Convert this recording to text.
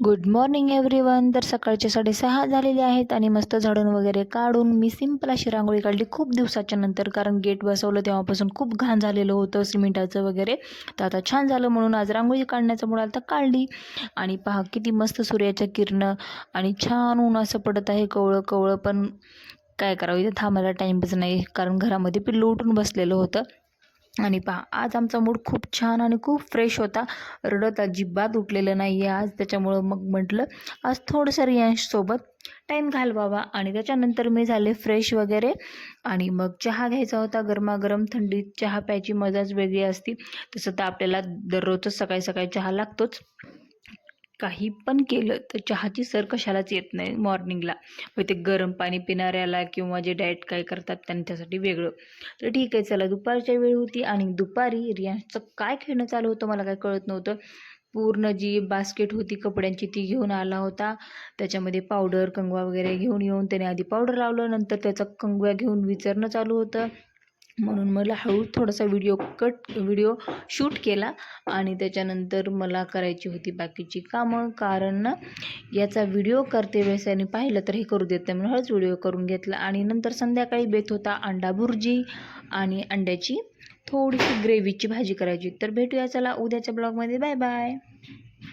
Good morning everyone. तर सकाळचे 6:30 झालेले आहेत आणि मस्त झाडून वगैरे काढून मी सिंपल अशी रांगोळी काढली खूप दिवसाच्या नंतर. कारण गेट बसवलं तेव्हापासून खूप घाण झालेलं होतं सिमेंटाचं वगैरे. तर आता छान झालं म्हणून आज रांगोळी काढण्याचं मुळे आता काढली. आणि पहा किती मस्त सूर्याच्या किरणं आणि छान ऊन असं पडत आहे कवळं कवळं. पण काय करावं, इथे थांबायला टाईमच नाही कारण घरामध्ये पिल्लू उठून बसलेलं होतं. आणि पहा आज आमचा मूड खूप छान आणि खूप फ्रेश होता. रडत अजिबात उठलेलं नाही आहे आज. त्याच्यामुळं मग म्हटलं आज थोडंसं रियांशसोबत टाईम घालवावा. आणि त्याच्यानंतर मी झाले फ्रेश वगैरे. आणि मग चहा घ्यायचा होता गरमागरम. थंडीत चहा प्यायची मजाच वेगळी असते. तसं तर आपल्याला दररोजच सकाळी सकाळी चहा लागतोच. काही पण केलं तर चहाची सर कशालाच येत नाही मॉर्निंगला. मग ते गरम पाणी पिणाऱ्याला किंवा जे डाएट काय करतात त्यांच्यासाठी वेगळं. तर ठीक आहे, चला दुपारच्या वेळ होती आणि दुपारी रियांशचं काय खेळणं चालू होतं मला काय कळत नव्हतं. पूर्ण जी बास्केट होती कपड्यांची ती घेऊन आला होता. त्याच्यामध्ये पावडर कंगवा वगैरे घेऊन येऊन त्याने आधी पावडर लावलं, नंतर त्याचा कंगव्या घेऊन विचारणं चालू होतं. म्हणून मला हळू थोडासा व्हिडिओ शूट केला. आणि त्याच्यानंतर मला करायची होती बाकीची कामं. कारण ना याचा व्हिडिओ करते वेळेस आणि पाहिलं तर हे करू देत नाही म्हणून हळूच व्हिडिओ करून घेतला. आणि नंतर संध्याकाळी बेत होता अंडा भुर्जी आणि अंड्याची थोडीशी ग्रेव्हीची भाजी करायची. तर भेटूया चला उद्याच्या ब्लॉगमध्ये. Bye bye.